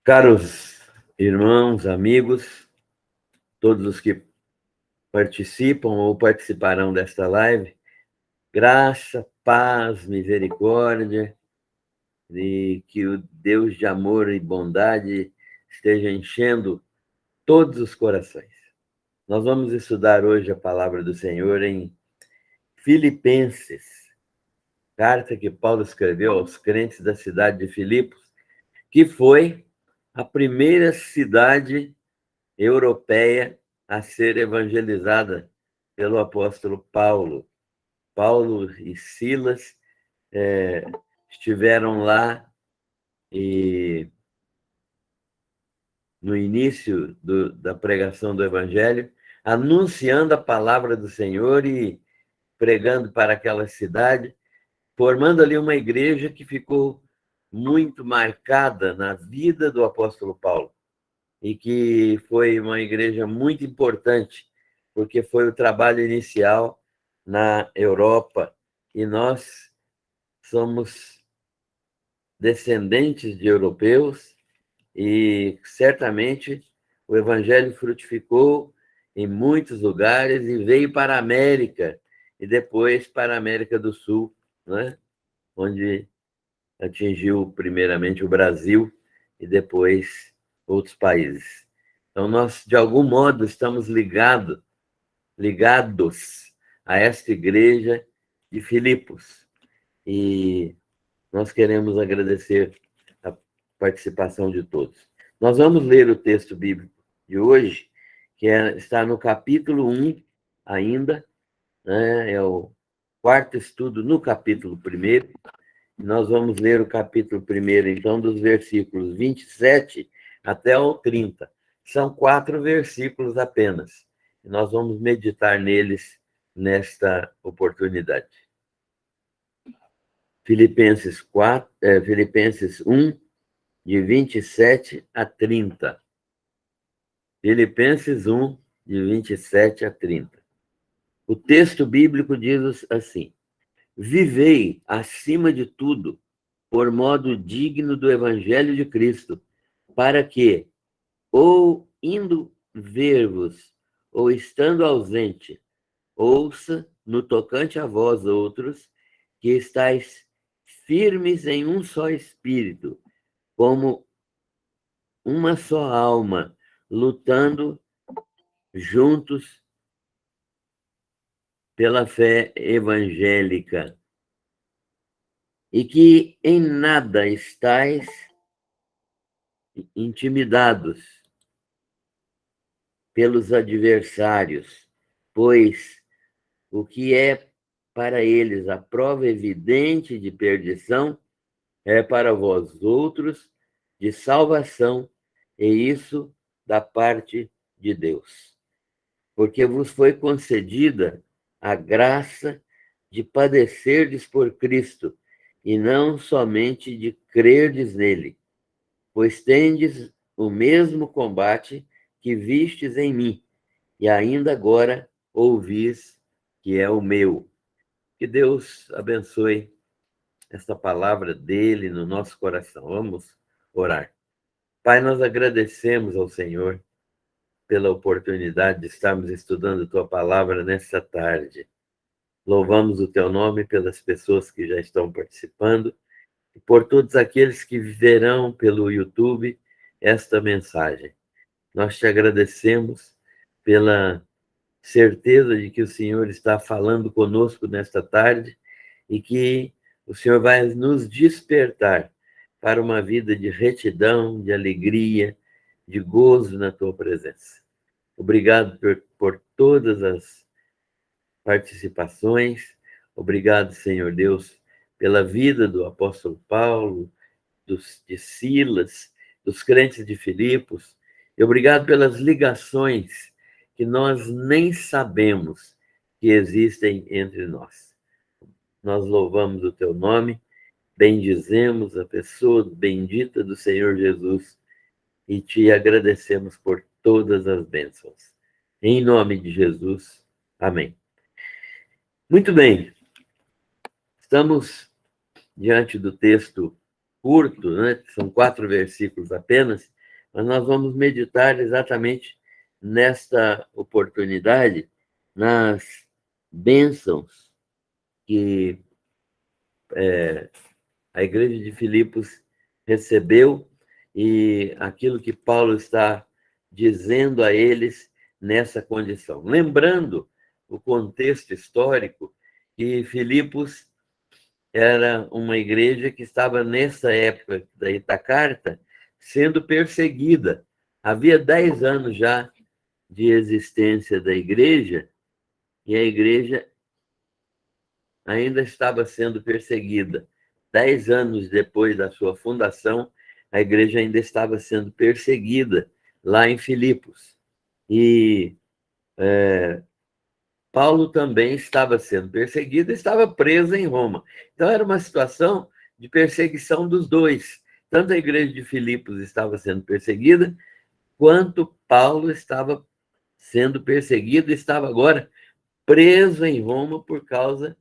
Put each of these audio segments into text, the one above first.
Caros irmãos, amigos, todos os que participam ou participarão desta live, graça, paz, misericórdia, e que o Deus de amor e bondade esteja enchendo todos os corações. Nós vamos estudar hoje a palavra do Senhor em Filipenses, carta que Paulo escreveu aos crentes da cidade de Filipos, que foi a primeira cidade europeia a ser evangelizada pelo apóstolo Paulo. Paulo e Silas estiveram lá e no início da pregação do evangelho, anunciando a palavra do Senhor e pregando para aquela cidade, formando ali uma igreja que ficou muito marcada na vida do apóstolo Paulo e que foi uma igreja muito importante, porque foi o trabalho inicial na Europa, e nós somos descendentes de europeus, e certamente o evangelho frutificou em muitos lugares e veio para a América, e depois para a América do Sul, né? Onde atingiu primeiramente o Brasil e depois outros países. Então, nós, de algum modo, estamos ligados a esta igreja de Filipos. E nós queremos agradecer a participação de todos. Nós vamos ler o texto bíblico de hoje, que está no capítulo 1 ainda, né? É o quarto estudo no capítulo 1. Nós vamos ler o capítulo 1, então, dos versículos 27 até o 30. São 4 versículos apenas. E nós vamos meditar neles nesta oportunidade. Filipenses 1, de 27 a 30. Filipenses 1, de 27 a 30. O texto bíblico diz assim: vivei, acima de tudo, por modo digno do Evangelho de Cristo, para que, ou indo ver-vos, ou estando ausente, ouça, no tocante a vós outros, que estáis firmes em um só espírito, como uma só alma, lutando juntos pela fé evangélica, e que em nada estáis intimidados pelos adversários, pois o que é para eles a prova evidente de perdição é para vós outros de salvação, e isso da parte de Deus. Porque vos foi concedida a graça de padecerdes por Cristo, e não somente de crerdes nele, pois tendes o mesmo combate que vistes em mim, e ainda agora ouvis que é o meu. Que Deus abençoe esta palavra dele no nosso coração. Vamos orar. Pai, nós agradecemos ao Senhor pela oportunidade de estarmos estudando tua palavra nesta tarde. Louvamos o teu nome pelas pessoas que já estão participando e por todos aqueles que verão pelo YouTube esta mensagem. Nós te agradecemos pela certeza de que o Senhor está falando conosco nesta tarde e que o Senhor vai nos despertar para uma vida de retidão, de alegria, de gozo na tua presença. Obrigado por todas as participações. Obrigado, Senhor Deus, pela vida do apóstolo Paulo, de Silas, dos crentes de Filipos. E obrigado pelas ligações que nós nem sabemos que existem entre nós. Nós louvamos o teu nome, bendizemos a pessoa bendita do Senhor Jesus e te agradecemos por todas as bênçãos. Em nome de Jesus, amém. Muito bem, estamos diante do texto curto, né? São 4 versículos apenas, mas nós vamos meditar exatamente nesta oportunidade, nas bênçãos que a igreja de Filipos recebeu e aquilo que Paulo está dizendo a eles nessa condição. Lembrando o contexto histórico que Filipos era uma igreja que estava, nessa época da carta, sendo perseguida. Havia 10 anos já de existência da igreja e a igreja ainda estava sendo perseguida. 10 anos depois da sua fundação, a igreja ainda estava sendo perseguida lá em Filipos. E Paulo também estava sendo perseguido, estava preso em Roma. Então, era uma situação de perseguição dos dois. Tanto a igreja de Filipos estava sendo perseguida, quanto Paulo estava sendo perseguido, estava agora preso em Roma por causa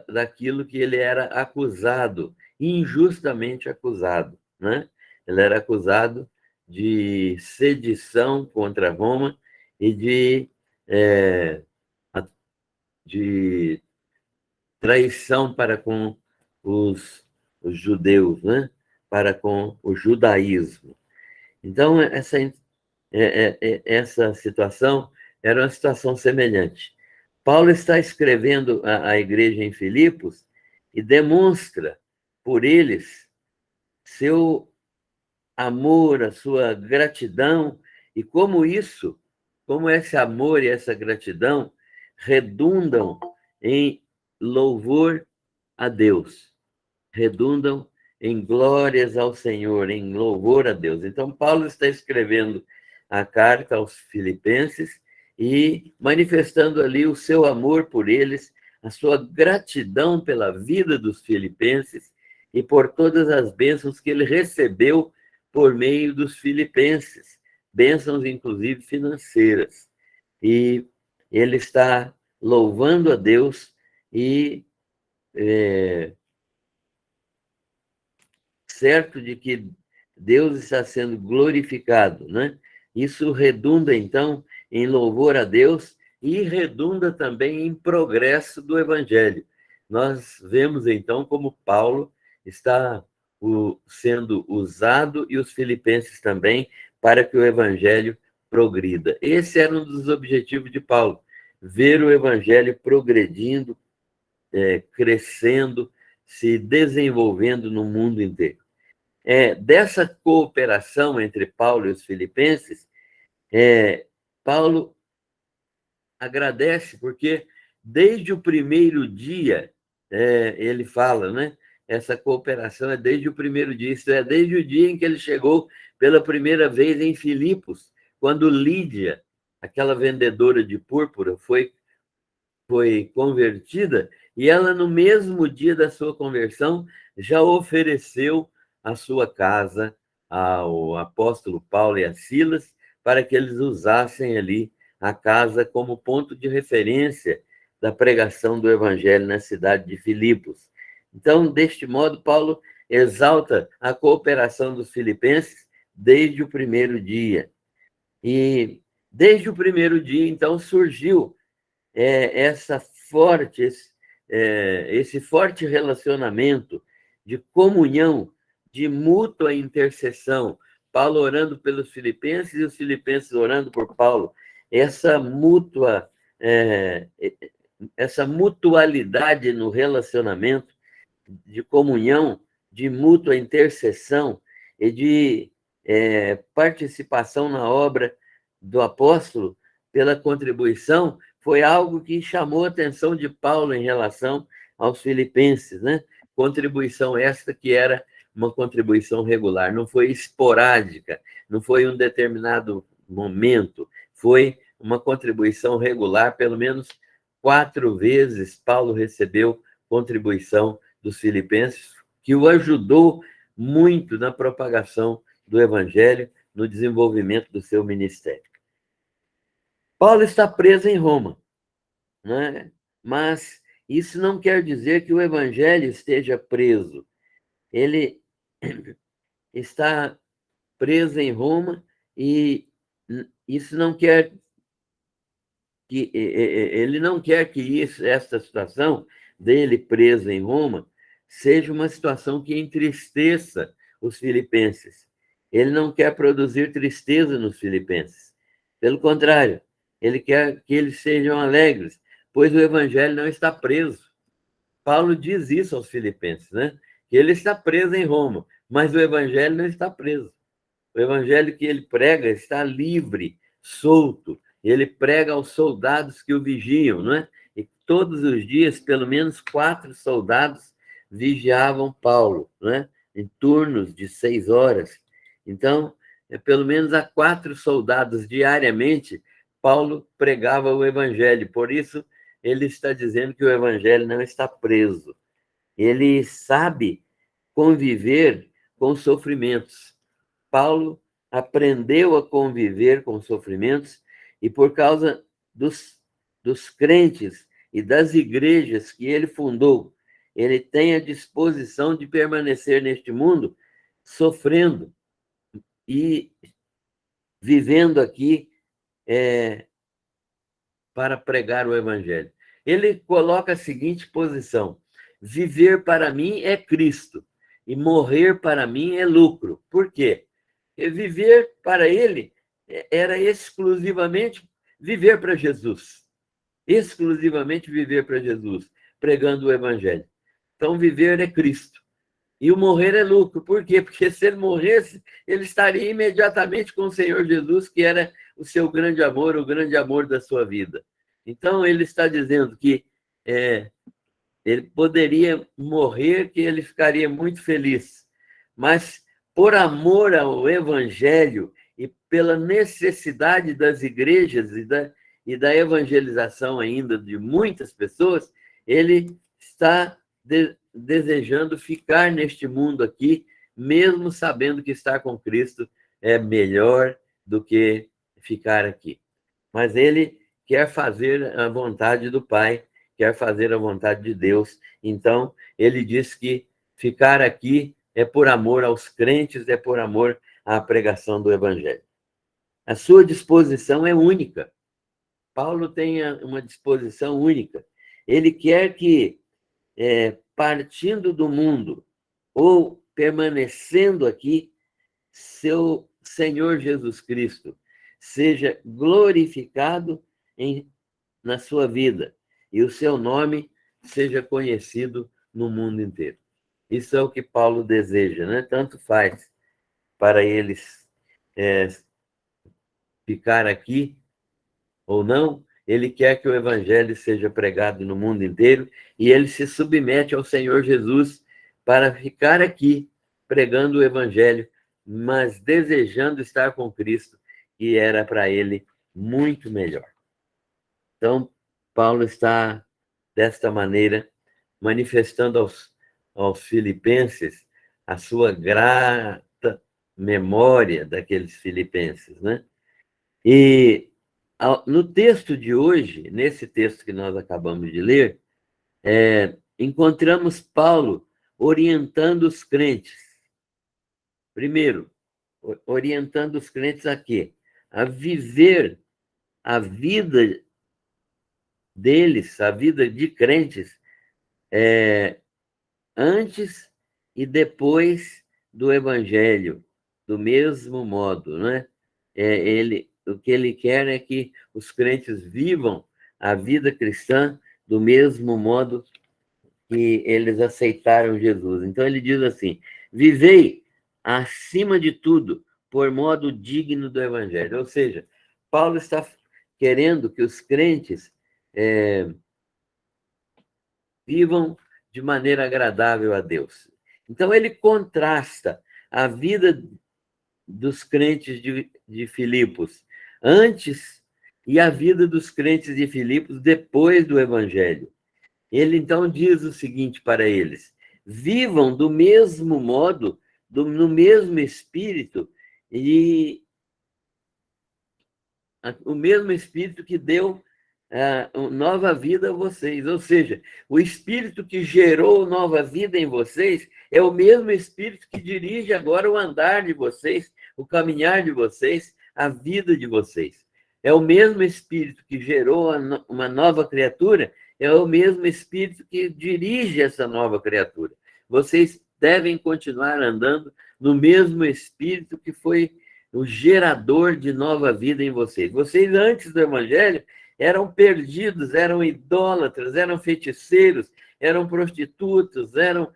daquilo que ele era acusado, injustamente acusado, né? Ele era acusado de sedição contra Roma e é, de traição para com os judeus, né? Para com o judaísmo. Então, essa situação era uma situação semelhante. Paulo está escrevendo à igreja em Filipos e demonstra por eles seu amor, a sua gratidão e como esse amor e essa gratidão redundam em louvor a Deus, redundam em glórias ao Senhor, em louvor a Deus. Então, Paulo está escrevendo a carta aos Filipenses e manifestando ali o seu amor por eles, a sua gratidão pela vida dos filipenses e por todas as bênçãos que ele recebeu por meio dos filipenses, bênçãos inclusive financeiras. E ele está louvando a Deus e certo de que Deus está sendo glorificado, né? Isso redunda, então, em louvor a Deus e redunda também em progresso do Evangelho. Nós vemos, então, como Paulo está sendo usado e os filipenses também para que o Evangelho progrida. Esse era um dos objetivos de Paulo, ver o Evangelho progredindo, crescendo, se desenvolvendo no mundo inteiro. Dessa cooperação entre Paulo e os filipenses, Paulo agradece, porque desde o primeiro dia, ele fala, né? Essa cooperação é desde o primeiro dia, isto é, desde o dia em que ele chegou pela primeira vez em Filipos, quando Lídia, aquela vendedora de púrpura, foi convertida, e ela, no mesmo dia da sua conversão, já ofereceu a sua casa ao apóstolo Paulo e a Silas, para que eles usassem ali a casa como ponto de referência da pregação do evangelho na cidade de Filipos. Então, deste modo, Paulo exalta a cooperação dos filipenses desde o primeiro dia. E desde o primeiro dia, então, surgiu esse forte relacionamento de comunhão, de mútua intercessão, Paulo orando pelos filipenses e os filipenses orando por Paulo, essa mutualidade no relacionamento, de comunhão, de mútua intercessão e de participação na obra do apóstolo pela contribuição, foi algo que chamou a atenção de Paulo em relação aos filipenses, né? Contribuição esta que era uma contribuição regular, não foi esporádica, não foi um determinado momento, foi uma contribuição regular, pelo menos 4 vezes Paulo recebeu contribuição dos filipenses, que o ajudou muito na propagação do evangelho, no desenvolvimento do seu ministério. Paulo está preso em Roma, né? Mas isso não quer dizer que o evangelho esteja preso. Ele está preso em Roma, e isso não quer que ele não quer que esta situação dele preso em Roma seja uma situação que entristeça os filipenses. Ele não quer produzir tristeza nos filipenses. Pelo contrário, ele quer que eles sejam alegres, pois o evangelho não está preso. Paulo diz isso aos filipenses, né? Que ele está preso em Roma, mas o evangelho não está preso. O evangelho que ele prega está livre, solto. Ele prega aos soldados que o vigiam, não é? E todos os dias, pelo menos 4 soldados vigiavam Paulo, não é? Em turnos de 6 horas. Então, pelo menos a 4 soldados diariamente, Paulo pregava o evangelho. Por isso, ele está dizendo que o evangelho não está preso. Ele sabe conviver com sofrimentos. Paulo aprendeu a conviver com sofrimentos e, por causa dos crentes e das igrejas que ele fundou, ele tem a disposição de permanecer neste mundo sofrendo e vivendo aqui para pregar o evangelho. Ele coloca a seguinte posição: viver para mim é Cristo e morrer para mim é lucro. Por quê? Porque viver para ele era exclusivamente viver para Jesus. Exclusivamente viver para Jesus, pregando o evangelho. Então, viver é Cristo. E o morrer é lucro. Por quê? Porque se ele morresse, ele estaria imediatamente com o Senhor Jesus, que era o seu grande amor, o grande amor da sua vida. Então, ele está dizendo que ele poderia morrer, que ele ficaria muito feliz. Mas, por amor ao evangelho e pela necessidade das igrejas e da evangelização ainda de muitas pessoas, ele está desejando ficar neste mundo aqui, mesmo sabendo que estar com Cristo é melhor do que ficar aqui. Mas ele quer fazer a vontade do Pai, quer fazer a vontade de Deus. Então, ele diz que ficar aqui é por amor aos crentes, é por amor à pregação do Evangelho. A sua disposição é única. Paulo tem uma disposição única. Ele quer que, partindo do mundo ou permanecendo aqui, seu Senhor Jesus Cristo seja glorificado na sua vida e o seu nome seja conhecido no mundo inteiro. Isso é o que Paulo deseja, né? Tanto faz para eles ficar aqui ou não, ele quer que o evangelho seja pregado no mundo inteiro e ele se submete ao Senhor Jesus para ficar aqui pregando o evangelho, mas desejando estar com Cristo, que era para ele muito melhor. Então, Paulo está, desta maneira, manifestando aos filipenses a sua grata memória daqueles filipenses, né? E no texto de hoje, nesse texto que nós acabamos de ler, encontramos Paulo orientando os crentes. Primeiro, orientando os crentes a quê? A viver a vida deles, a vida de crentes, antes e depois do evangelho, do mesmo modo, né? O que ele quer é que os crentes vivam a vida cristã do mesmo modo que eles aceitaram Jesus. Então ele diz assim: vivei acima de tudo por modo digno do evangelho. Ou seja, Paulo está querendo que os crentes vivam de maneira agradável a Deus. Então ele contrasta a vida dos crentes de Filipos antes e a vida dos crentes de Filipos depois do evangelho. Ele então diz o seguinte para eles: vivam do mesmo modo, no mesmo espírito, e o mesmo espírito que deu nova vida a vocês. Ou seja, o espírito que gerou nova vida em vocês é o mesmo espírito que dirige agora o andar de vocês, o caminhar de vocês, a vida de vocês. É o mesmo Espírito que gerou uma nova criatura, é o mesmo Espírito que dirige essa nova criatura. Vocês devem continuar andando no mesmo Espírito que foi o gerador de nova vida em vocês. Vocês, antes do Evangelho, eram perdidos, eram idólatras, eram feiticeiros, eram prostitutos, eram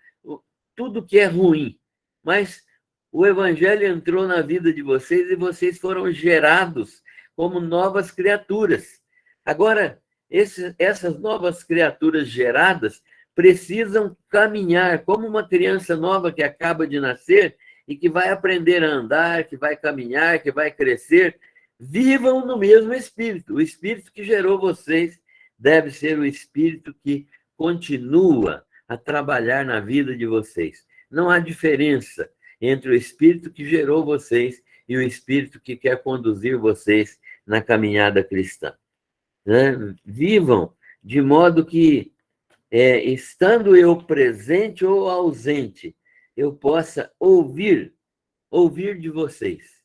tudo que é ruim. Mas o Evangelho entrou na vida de vocês e vocês foram gerados como novas criaturas. Agora, essas novas criaturas geradas precisam caminhar como uma criança nova que acaba de nascer e que vai aprender a andar, que vai caminhar, que vai crescer. Vivam no mesmo Espírito. O Espírito que gerou vocês deve ser o Espírito que continua a trabalhar na vida de vocês. Não há diferença entre o Espírito que gerou vocês e o Espírito que quer conduzir vocês na caminhada cristã. Vivam de modo que, estando eu presente ou ausente, eu possa ouvir de vocês.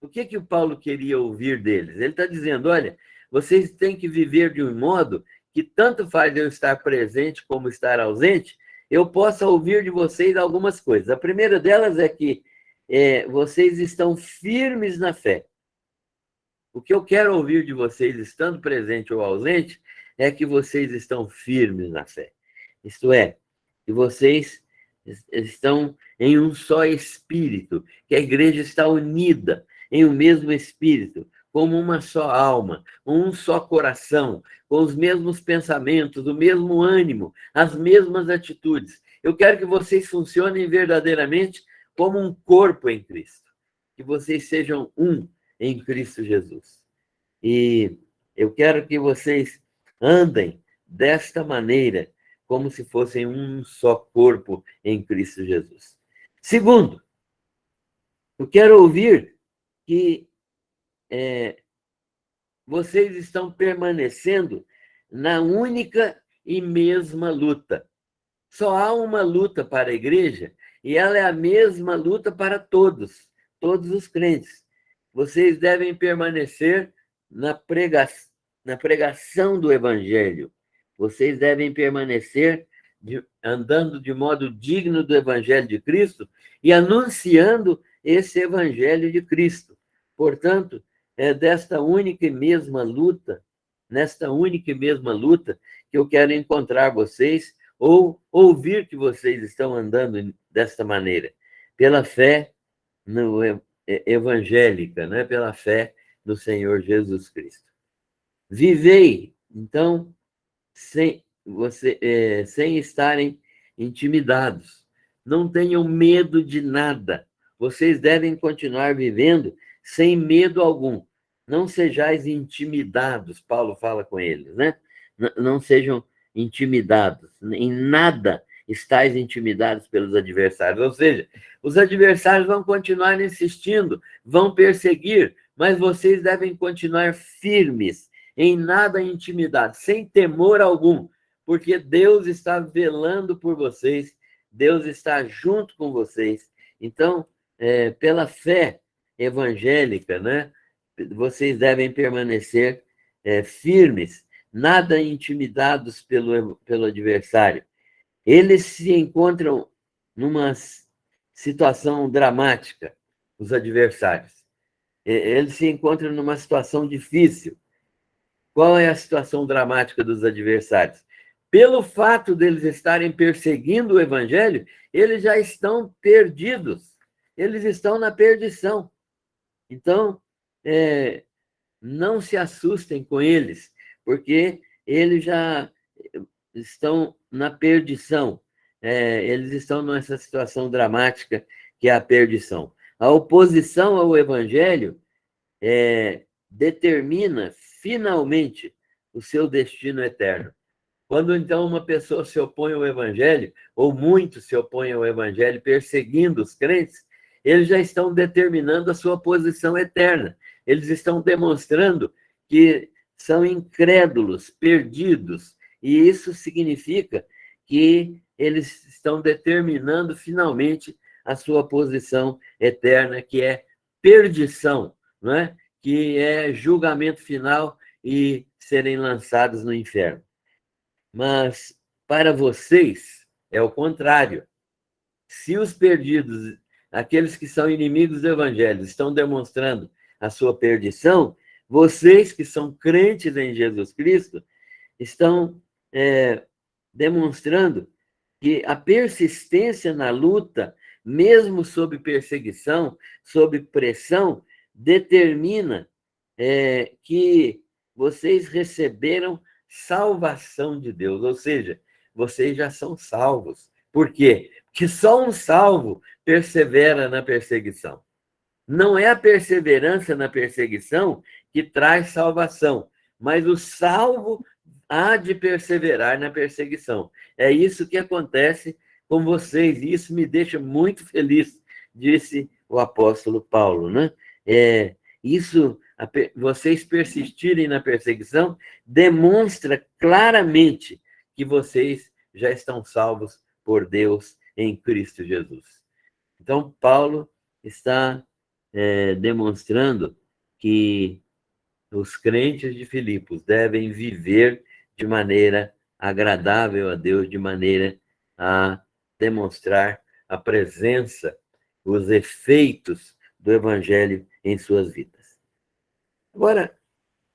O que o Paulo queria ouvir deles? Ele está dizendo, olha, vocês têm que viver de um modo que tanto faz eu estar presente como estar ausente, eu possa ouvir de vocês algumas coisas. A primeira delas é que vocês estão firmes na fé. O que eu quero ouvir de vocês, estando presente ou ausente, é que vocês estão firmes na fé. Isto é, que vocês estão em um só espírito, que a igreja está unida em um mesmo espírito, como uma só alma, um só coração, com os mesmos pensamentos, o mesmo ânimo, as mesmas atitudes. Eu quero que vocês funcionem verdadeiramente como um corpo em Cristo, que vocês sejam um em Cristo Jesus. E eu quero que vocês andem desta maneira, como se fossem um só corpo em Cristo Jesus. Segundo, eu quero ouvir que vocês estão permanecendo na única e mesma luta. Só há uma luta para a igreja e ela é a mesma luta para todos os crentes. Vocês devem permanecer na pregação do Evangelho. Vocês devem permanecer andando de modo digno do Evangelho de Cristo e anunciando esse Evangelho de Cristo. Portanto, é desta única e mesma luta, nesta única e mesma luta, que eu quero encontrar vocês ou ouvir que vocês estão andando desta maneira, pela fé evangélica, não é pela fé no Senhor Jesus Cristo. Vivei, então, sem estarem intimidados. Não tenham medo de nada. Vocês devem continuar vivendo sem medo algum. Não sejais intimidados, Paulo fala com eles, né? Não sejam intimidados. Em nada estáis intimidados pelos adversários. Ou seja, os adversários vão continuar insistindo, vão perseguir, mas vocês devem continuar firmes, em nada intimidados, sem temor algum, porque Deus está velando por vocês, Deus está junto com vocês. Então, pela fé evangélica, né, vocês devem permanecer firmes, nada intimidados pelo adversário. Eles se encontram numa situação dramática, os adversários. Eles se encontram numa situação difícil. Qual é a situação dramática dos adversários? Pelo fato deles estarem perseguindo o Evangelho, eles já estão perdidos. Eles estão na perdição. Então, não se assustem com eles, porque eles já estão na perdição. Eles estão nessa situação dramática que é a perdição. A oposição ao Evangelho determina finalmente o seu destino eterno. Quando, então, uma pessoa se opõe ao Evangelho, ou muitos se opõem ao Evangelho, perseguindo os crentes, eles já estão determinando a sua posição eterna. Eles estão demonstrando que são incrédulos, perdidos, e isso significa que eles estão determinando finalmente a sua posição eterna, que é perdição, não é? Que é julgamento final e serem lançados no inferno. Mas para vocês é o contrário. Se os perdidos, aqueles que são inimigos do evangelho, estão demonstrando a sua perdição, vocês que são crentes em Jesus Cristo estão demonstrando que a persistência na luta, mesmo sob perseguição, sob pressão, determina que vocês receberam salvação de Deus, ou seja, vocês já são salvos. Por quê? Porque só um salvo persevera na perseguição. Não é a perseverança na perseguição que traz salvação, mas o salvo há de perseverar na perseguição. É isso que acontece com vocês, e isso me deixa muito feliz, disse o apóstolo Paulo, né? Vocês persistirem na perseguição demonstra claramente que vocês já estão salvos por Deus em Cristo Jesus. Então, Paulo está demonstrando que os crentes de Filipos devem viver de maneira agradável a Deus, de maneira a demonstrar a presença, os efeitos do Evangelho em suas vidas. Agora,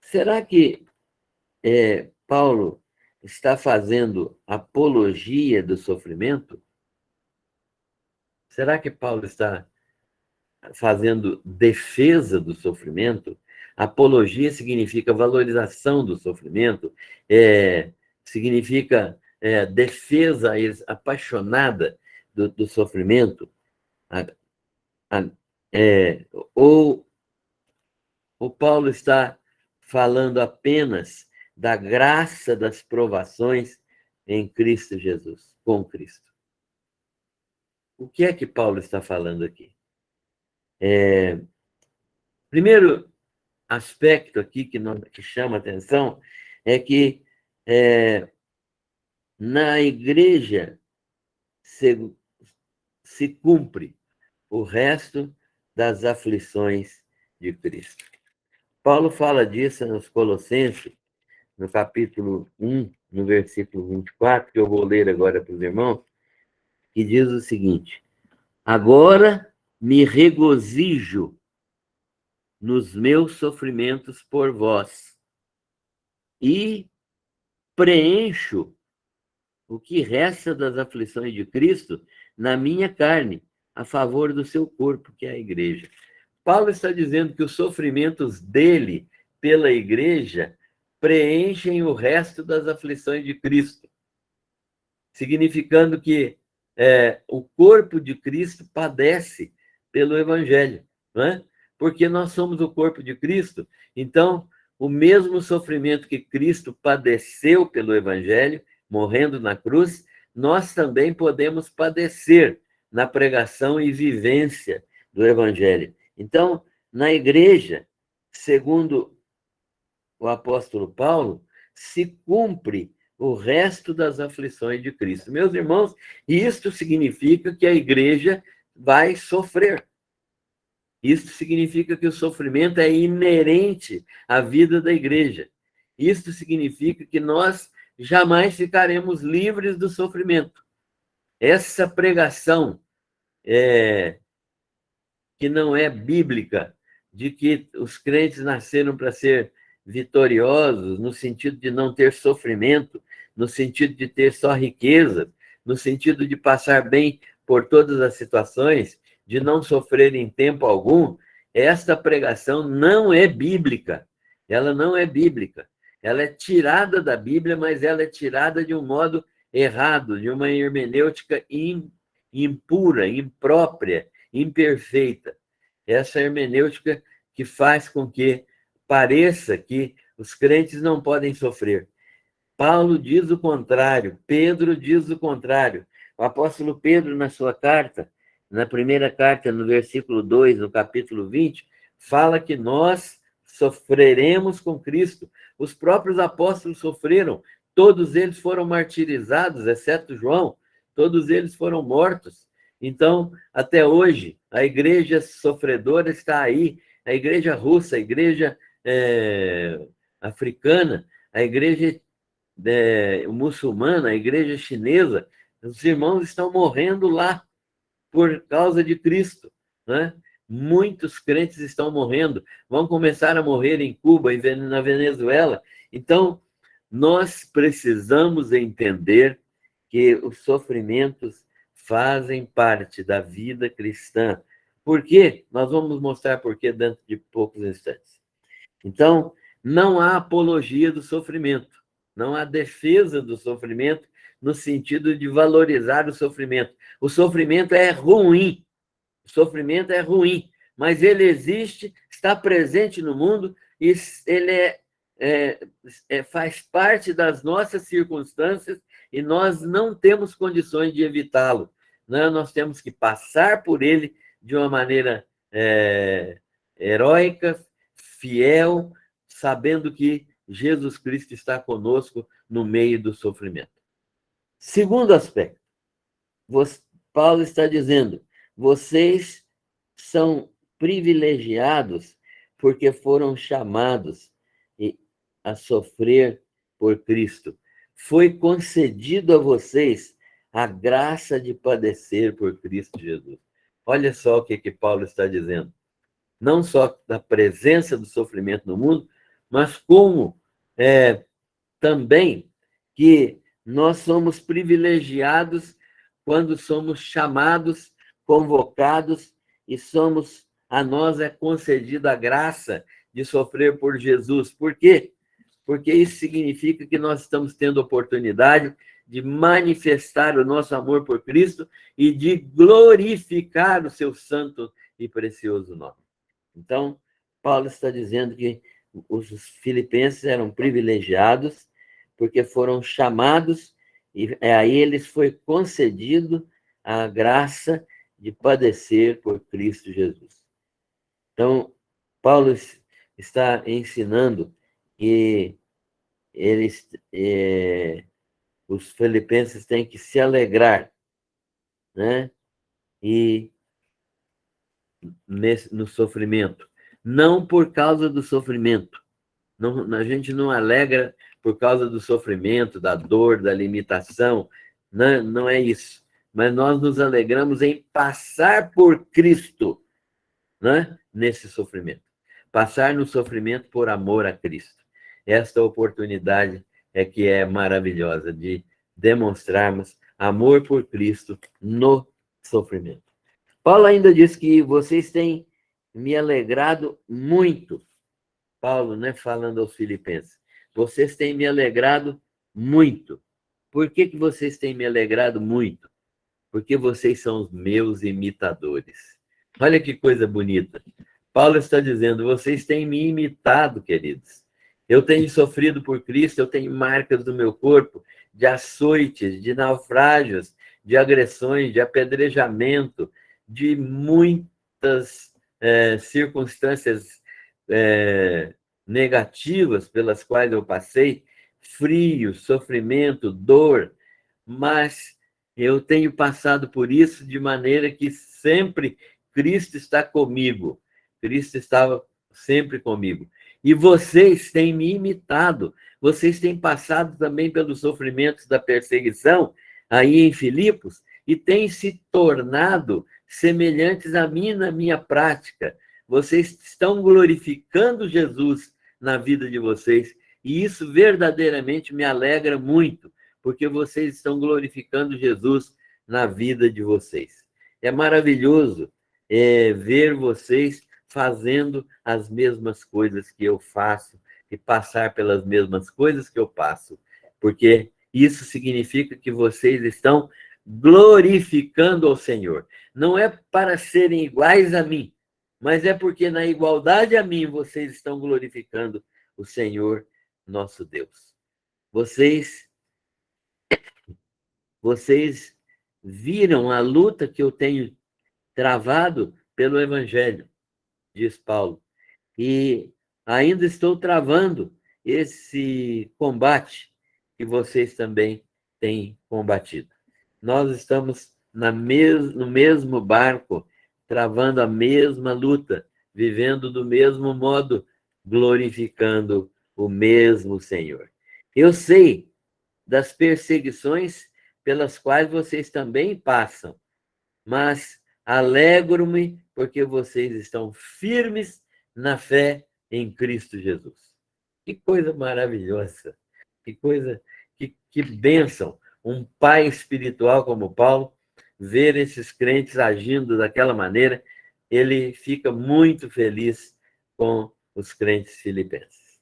será que Paulo está fazendo apologia do sofrimento? Será que Paulo está fazendo defesa do sofrimento? Apologia significa valorização do sofrimento, significa defesa apaixonada do sofrimento, ou o Paulo está falando apenas da graça das provações em Cristo Jesus, com Cristo? O que é que Paulo está falando aqui? Primeiro aspecto aqui que chama atenção é que na igreja se cumpre o resto das aflições de Cristo. Paulo fala disso nos Colossenses, no capítulo 1, no versículo 24, que eu vou ler agora para os irmãos, que diz o seguinte: agora me regozijo nos meus sofrimentos por vós e preencho o que resta das aflições de Cristo na minha carne, a favor do seu corpo, que é a igreja. Paulo está dizendo que os sofrimentos dele pela igreja preenchem o resto das aflições de Cristo, significando que o corpo de Cristo padece pelo evangelho, não é? Porque nós somos o corpo de Cristo, então o mesmo sofrimento que Cristo padeceu pelo evangelho, morrendo na cruz, nós também podemos padecer na pregação e vivência do evangelho. Então, na igreja, segundo o apóstolo Paulo, se cumpre o resto das aflições de Cristo. Meus irmãos, isto significa que a igreja vai sofrer. Isto significa que o sofrimento é inerente à vida da igreja. Isto significa que nós jamais ficaremos livres do sofrimento. Essa pregação que não é bíblica, de que os crentes nasceram para ser vitoriosos, no sentido de não ter sofrimento, no sentido de ter só riqueza, no sentido de passar bem por todas as situações, de não sofrer em tempo algum, esta pregação não é bíblica. Ela não é bíblica. Ela é tirada da Bíblia, mas ela é tirada de um modo errado, de uma hermenêutica impura, imprópria, imperfeita. Essa hermenêutica que faz com que pareça que os crentes não podem sofrer. Paulo diz o contrário, Pedro diz o contrário. O apóstolo Pedro, na sua carta, na primeira carta, no versículo 2, no capítulo 20, fala que nós sofreremos com Cristo. Os próprios apóstolos sofreram, todos eles foram martirizados, exceto João, todos eles foram mortos. Então, até hoje, a igreja sofredora está aí, a igreja russa, a igreja africana, a igreja muçulmana, a igreja chinesa, os irmãos estão morrendo lá por causa de Cristo, né? Muitos crentes estão morrendo, vão começar a morrer em Cuba e na Venezuela. Então, nós precisamos entender que os sofrimentos fazem parte da vida cristã. Por quê? Nós vamos mostrar por quê dentro de poucos instantes. Então, não há apologia do sofrimento, não há defesa do sofrimento no sentido de valorizar o sofrimento. O sofrimento é ruim, o sofrimento é ruim, mas ele existe, está presente no mundo e ele faz parte das nossas circunstâncias e nós não temos condições de evitá-lo. Né? Nós temos que passar por ele de uma maneira heróica, fiel, sabendo que Jesus Cristo está conosco no meio do sofrimento. Segundo aspecto, Paulo está dizendo, vocês são privilegiados porque foram chamados a sofrer por Cristo. Foi concedido a vocês a graça de padecer por Cristo Jesus. Olha só o que Paulo está dizendo. Não só da presença do sofrimento no mundo, mas como também que nós somos privilegiados quando somos chamados, convocados e a nós é concedida a graça de sofrer por Jesus. Por quê? Porque isso significa que nós estamos tendo oportunidade de manifestar o nosso amor por Cristo e de glorificar o seu santo e precioso nome. Então, Paulo está dizendo que os filipenses eram privilegiados porque foram chamados e aí eles foi concedido a graça de padecer por Cristo Jesus. Então, Paulo está ensinando que os filipenses têm que se alegrar, né? E no sofrimento. Não por causa do sofrimento. Não, a gente não alegra por causa do sofrimento, da dor, da limitação. Não é isso. Mas nós nos alegramos em passar por Cristo, né? Nesse sofrimento. Passar no sofrimento por amor a Cristo. Esta oportunidade é que é maravilhosa de demonstrarmos amor por Cristo no sofrimento. Paulo ainda diz que vocês têm me alegrado muito. Paulo, né, falando aos filipenses. Vocês têm me alegrado muito. Por que vocês têm me alegrado muito? Porque vocês são os meus imitadores. Olha que coisa bonita. Paulo está dizendo, vocês têm me imitado, queridos. Eu tenho sofrido por Cristo, eu tenho marcas do meu corpo de açoites, de naufrágios, de agressões, de apedrejamento, de muitas circunstâncias negativas pelas quais eu passei, frio, sofrimento, dor, mas eu tenho passado por isso de maneira que sempre Cristo está comigo. Cristo estava sempre comigo. E vocês têm me imitado, vocês têm passado também pelos sofrimentos da perseguição, aí em Filipos, e têm se tornado semelhantes a mim na minha prática. Vocês estão glorificando Jesus na vida de vocês, e isso verdadeiramente me alegra muito, porque vocês estão glorificando Jesus na vida de vocês. É maravilhoso ver vocês fazendo as mesmas coisas que eu faço e passar pelas mesmas coisas que eu passo, porque isso significa que vocês estão glorificando ao Senhor. Não é para serem iguais a mim, mas é porque na igualdade a mim vocês estão glorificando o Senhor, nosso Deus. Vocês viram a luta que eu tenho travado pelo Evangelho, diz Paulo, e ainda estou travando esse combate que vocês também têm combatido. Nós estamos no mesmo barco, travando a mesma luta, vivendo do mesmo modo, glorificando o mesmo Senhor. Eu sei das perseguições pelas quais vocês também passam, mas alegro-me porque vocês estão firmes na fé em Cristo Jesus. Que coisa maravilhosa, que coisa, que bênção. Um pai espiritual como Paulo, ver esses crentes agindo daquela maneira, ele fica muito feliz com os crentes filipenses.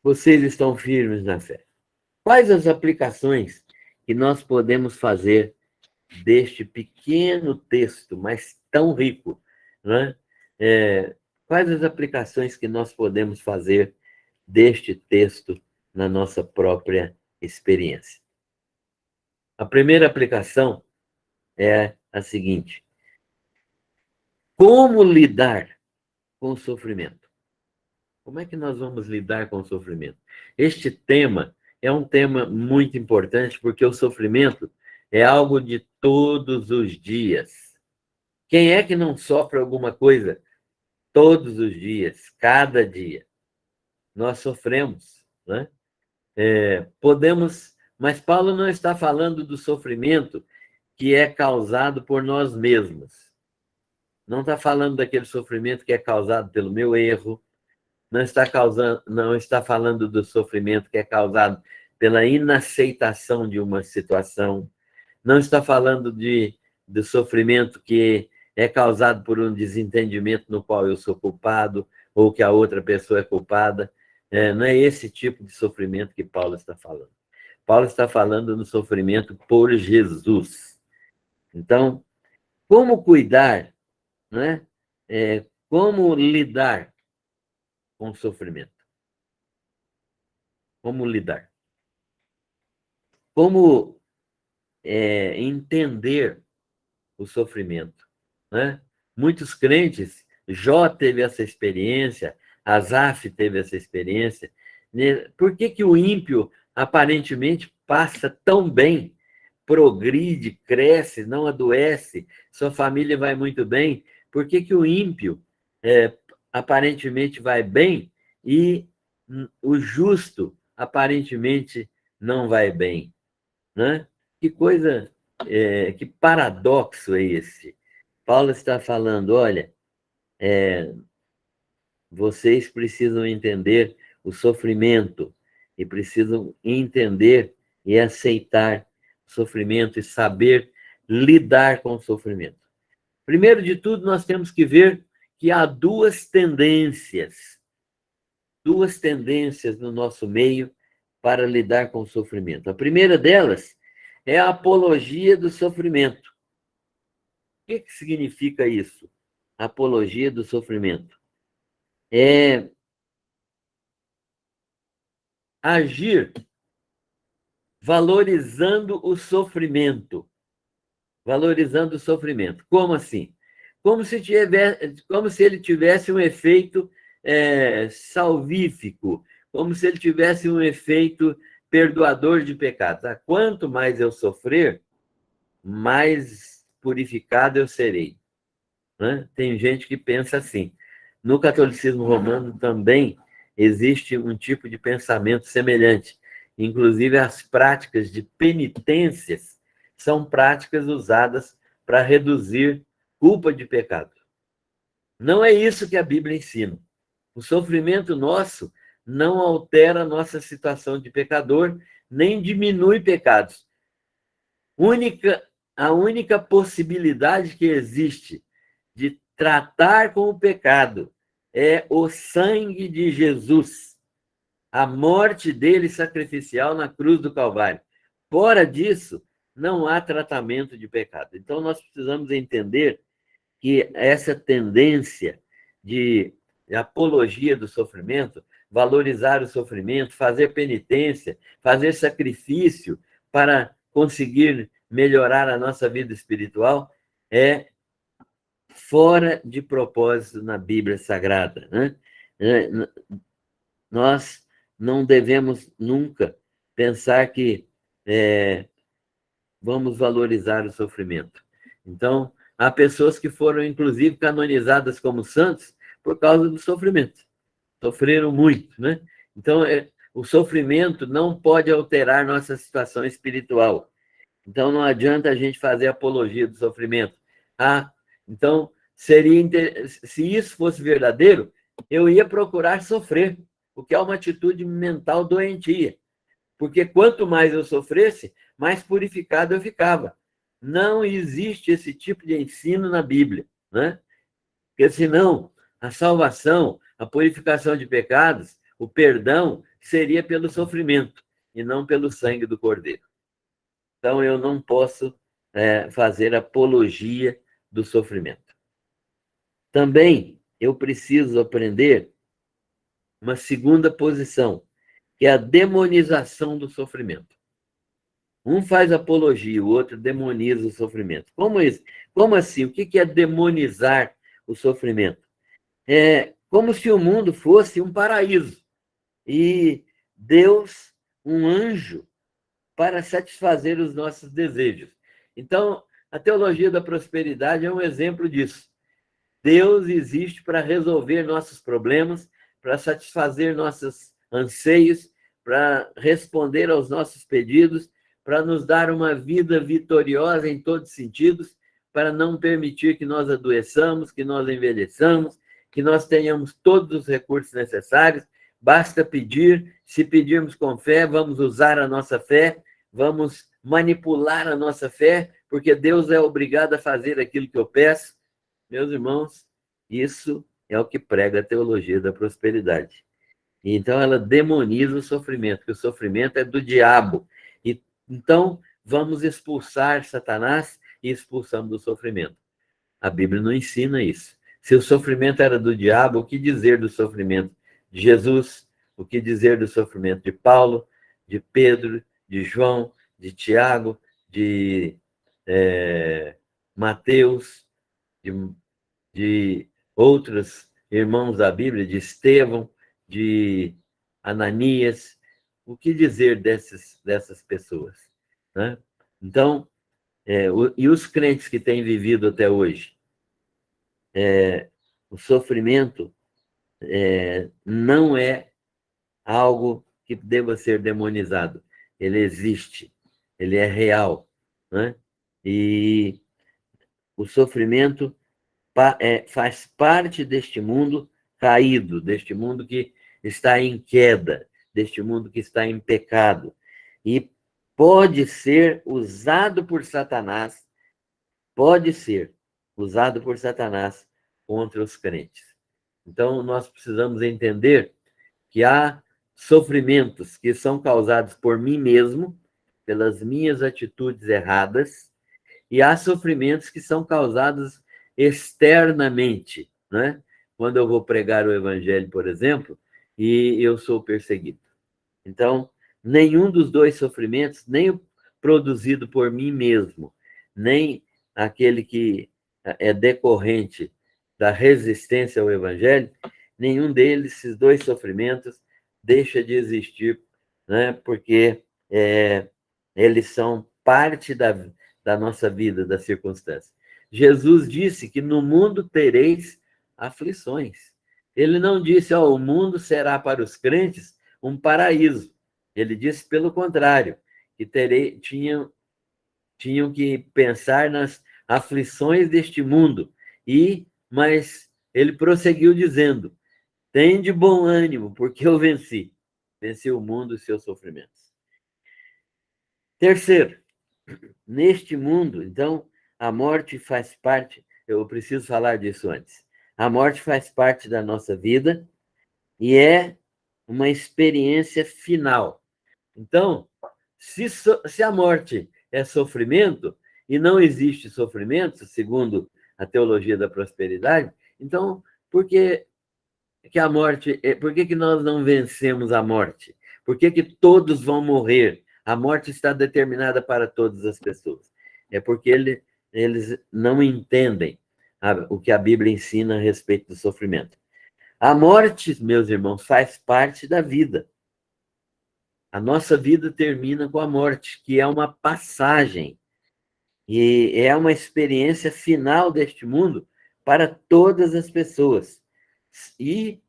Vocês estão firmes na fé. Quais as aplicações que nós podemos fazer deste pequeno texto, mas tão rico, né? Quais as aplicações que nós podemos fazer deste texto na nossa própria experiência? A primeira aplicação é a seguinte: como lidar com o sofrimento? Como é que nós vamos lidar com o sofrimento? Este tema é um tema muito importante, porque o sofrimento é algo de todos os dias. Quem é que não sofre alguma coisa todos os dias, cada dia? Nós sofremos, né? Mas Paulo não está falando do sofrimento que é causado por nós mesmos. Não está falando daquele sofrimento que é causado pelo meu erro, não está falando do sofrimento que é causado pela inaceitação de uma situação, não está falando do sofrimento que é causado por um desentendimento no qual eu sou culpado ou que a outra pessoa é culpada. Não é esse tipo de sofrimento que Paulo está falando. Paulo está falando do sofrimento por Jesus. Então, como cuidar, né? Como lidar com o sofrimento? Como lidar? Como entender o sofrimento, né? Muitos crentes, Jó teve essa experiência, Asaf teve essa experiência. Por que que o ímpio aparentemente passa tão bem, progride, cresce, não adoece, sua família vai muito bem? Por que que o ímpio aparentemente vai bem e o justo aparentemente não vai bem, né? Que coisa, que paradoxo é esse? Paulo está falando, olha, vocês precisam entender o sofrimento e precisam entender e aceitar o sofrimento e saber lidar com o sofrimento. Primeiro de tudo, nós temos que ver que há duas tendências no nosso meio para lidar com o sofrimento. A primeira delas é a apologia do sofrimento. O que significa isso? Apologia do sofrimento. É agir valorizando o sofrimento. Valorizando o sofrimento. Como assim? Como se ele tivesse um efeito salvífico, como se ele tivesse um efeito perdoador de pecados. Quanto mais eu sofrer, mais purificado eu serei. Né? Tem gente que pensa assim. No catolicismo romano também existe um tipo de pensamento semelhante. Inclusive, as práticas de penitências são práticas usadas para reduzir culpa de pecado. Não é isso que a Bíblia ensina. O sofrimento nosso não altera a nossa situação de pecador, nem diminui pecados. A única possibilidade que existe de tratar com o pecado é o sangue de Jesus, a morte dele sacrificial na cruz do Calvário. Fora disso, não há tratamento de pecado. Então, nós precisamos entender que essa tendência de apologia do sofrimento, valorizar o sofrimento, fazer penitência, fazer sacrifício para conseguir melhorar a nossa vida espiritual, é fora de propósito na Bíblia Sagrada, né? Nós não devemos nunca pensar que vamos valorizar o sofrimento. Então, há pessoas que foram, inclusive, canonizadas como santos por causa do sofrimento. Sofreram muito, né? Então, o sofrimento não pode alterar nossa situação espiritual. Então, não adianta a gente fazer apologia do sofrimento. Ah, então, se isso fosse verdadeiro, eu ia procurar sofrer, o que é uma atitude mental doentia. Porque quanto mais eu sofresse, mais purificado eu ficava. Não existe esse tipo de ensino na Bíblia, né? Porque senão a salvação, a purificação de pecados, o perdão seria pelo sofrimento e não pelo sangue do Cordeiro. Então eu não posso fazer apologia do sofrimento. Também eu preciso aprender uma segunda posição, que é a demonização do sofrimento. Um faz apologia, o outro demoniza o sofrimento. Como isso? Como assim? O que é demonizar o sofrimento? É como se o mundo fosse um paraíso e Deus, um anjo, para satisfazer os nossos desejos. Então, a teologia da prosperidade é um exemplo disso. Deus existe para resolver nossos problemas, para satisfazer nossos anseios, para responder aos nossos pedidos, para nos dar uma vida vitoriosa em todos os sentidos, para não permitir que nós adoeçamos, que nós envelheçamos, que nós tenhamos todos os recursos necessários. Basta pedir, se pedirmos com fé, vamos usar a nossa fé, vamos manipular a nossa fé, porque Deus é obrigado a fazer aquilo que eu peço. Meus irmãos, isso é o que prega a teologia da prosperidade. Então, ela demoniza o sofrimento, que o sofrimento é do diabo. E, então, vamos expulsar Satanás e expulsamos o sofrimento. A Bíblia não ensina isso. Se o sofrimento era do diabo, o que dizer do sofrimento de Jesus? O que dizer do sofrimento de Paulo, de Pedro, de João, de Tiago, de Mateus, de outros irmãos da Bíblia, de Estevão, de Ananias? O que dizer dessas pessoas, né? Então, e os crentes que têm vivido até hoje? O sofrimento não é algo que deva ser demonizado. Ele existe, ele é real, né? E o sofrimento faz parte deste mundo caído, deste mundo que está em queda, deste mundo que está em pecado. E pode ser usado por Satanás, contra os crentes. Então, nós precisamos entender que há sofrimentos que são causados por mim mesmo, pelas minhas atitudes erradas, e há sofrimentos que são causados externamente, né? Quando eu vou pregar o evangelho, por exemplo, e eu sou perseguido. Então, nenhum dos dois sofrimentos, nem o produzido por mim mesmo, nem aquele que é decorrente da resistência ao evangelho, nenhum deles, esses dois sofrimentos, deixa de existir, né? Porque eles são parte da nossa vida, da circunstância. Jesus disse que no mundo tereis aflições. Ele não disse, o mundo será para os crentes um paraíso. Ele disse, pelo contrário, que tinham que pensar nas aflições deste mundo. Mas ele prosseguiu dizendo, tende bom ânimo, porque eu venci. Venci o mundo e seus sofrimentos. Terceiro, neste mundo, então, a morte faz parte, eu preciso falar disso antes. A morte faz parte da nossa vida e é uma experiência final. Então, se a morte é sofrimento, e não existe sofrimento, segundo a teologia da prosperidade, então, por que a morte, por que nós não vencemos a morte? Por que todos vão morrer? A morte está determinada para todas as pessoas. É porque eles não entendem o que a Bíblia ensina a respeito do sofrimento. A morte, meus irmãos, faz parte da vida. A nossa vida termina com a morte, que é uma passagem. E é uma experiência final deste mundo para todas as pessoas. E,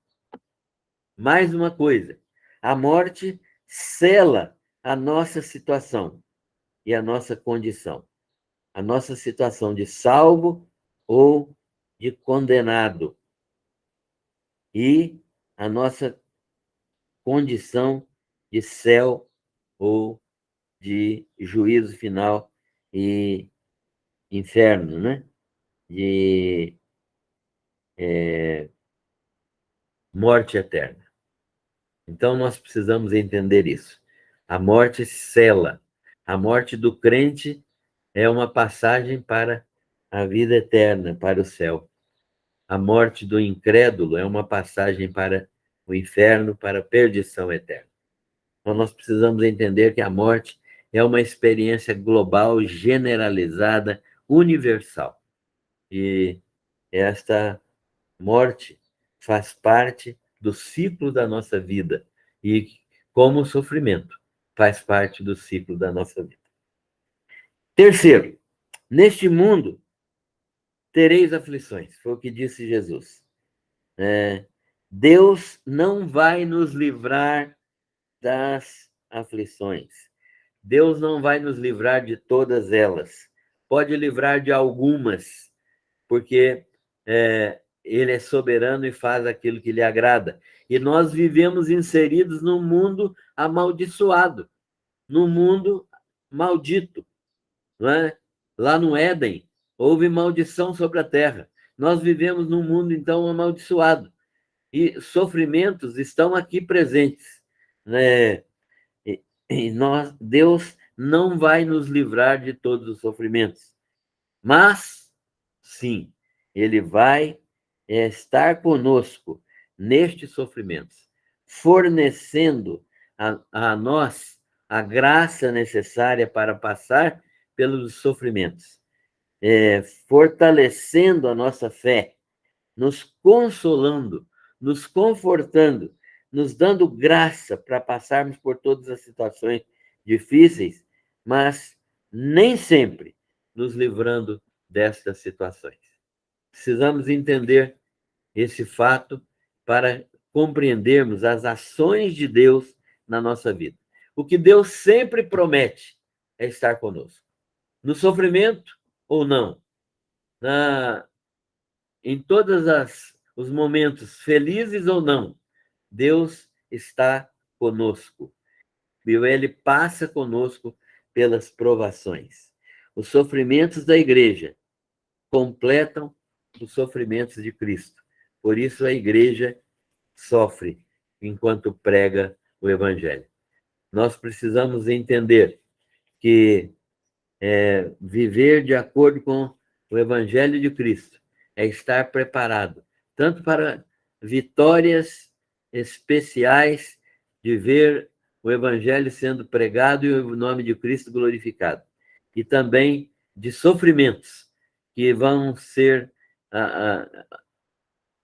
mais uma coisa, a morte sela a nossa situação e a nossa condição. A nossa situação de salvo ou de condenado. E a nossa condição de céu ou de juízo final e inferno, né? De morte eterna. Então, nós precisamos entender isso. A morte sela. A morte do crente é uma passagem para a vida eterna, para o céu. A morte do incrédulo é uma passagem para o inferno, para a perdição eterna. Então, nós precisamos entender que a morte é uma experiência global, generalizada, universal. E esta morte faz parte do ciclo da nossa vida e, como o sofrimento, faz parte do ciclo da nossa vida. Terceiro, neste mundo tereis aflições, foi o que disse Jesus. Deus não vai nos livrar das aflições. Deus não vai nos livrar de todas elas. Pode livrar de algumas, porque ele é soberano e faz aquilo que lhe agrada. E nós vivemos inseridos num mundo amaldiçoado, num mundo maldito. Não é? Lá no Éden, houve maldição sobre a terra. Nós vivemos num mundo, então, amaldiçoado. E sofrimentos estão aqui presentes. Né? E Deus não vai nos livrar de todos os sofrimentos. Mas, sim, Ele vai estar conosco nestes sofrimentos, fornecendo a nós a graça necessária para passar pelos sofrimentos, fortalecendo a nossa fé, nos consolando, nos confortando, nos dando graça para passarmos por todas as situações difíceis, mas nem sempre nos livrando destas situações. Precisamos entender esse fato para compreendermos as ações de Deus na nossa vida. O que Deus sempre promete é estar conosco. No sofrimento ou não, em todos os momentos, felizes ou não, Deus está conosco. E Ele passa conosco pelas provações. Os sofrimentos da igreja completam os sofrimentos de Cristo. Por isso a igreja sofre enquanto prega o evangelho. Nós precisamos entender que viver de acordo com o evangelho de Cristo é estar preparado tanto para vitórias especiais de ver o evangelho sendo pregado e o nome de Cristo glorificado, e também de sofrimentos que vão ser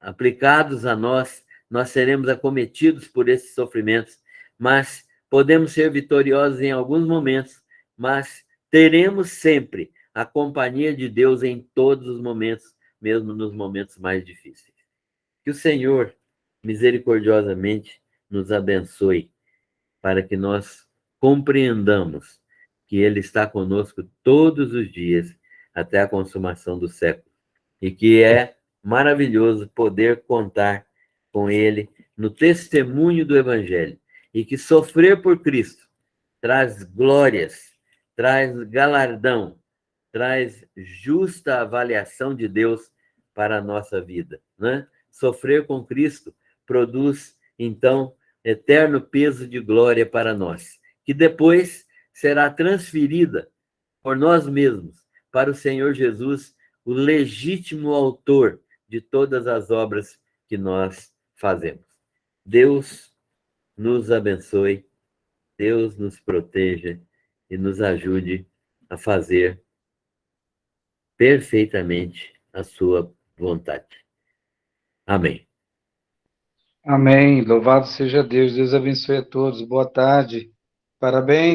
aplicados a nós, nós seremos acometidos por esses sofrimentos, mas podemos ser vitoriosos em alguns momentos, mas teremos sempre a companhia de Deus em todos os momentos, mesmo nos momentos mais difíceis. Que o Senhor, misericordiosamente, nos abençoe, para que nós compreendamos que Ele está conosco todos os dias, até a consumação do século, e que é maravilhoso poder contar com Ele no testemunho do Evangelho, e que sofrer por Cristo traz glórias, traz galardão, traz justa avaliação de Deus para a nossa vida, né? Sofrer com Cristo produz, então, eterno peso de glória para nós, que depois será transferida por nós mesmos para o Senhor Jesus, o legítimo autor de todas as obras que nós fazemos. Deus nos abençoe, Deus nos proteja e nos ajude a fazer perfeitamente a sua vontade. Amém. Amém. Louvado seja Deus. Deus abençoe a todos. Boa tarde. Parabéns.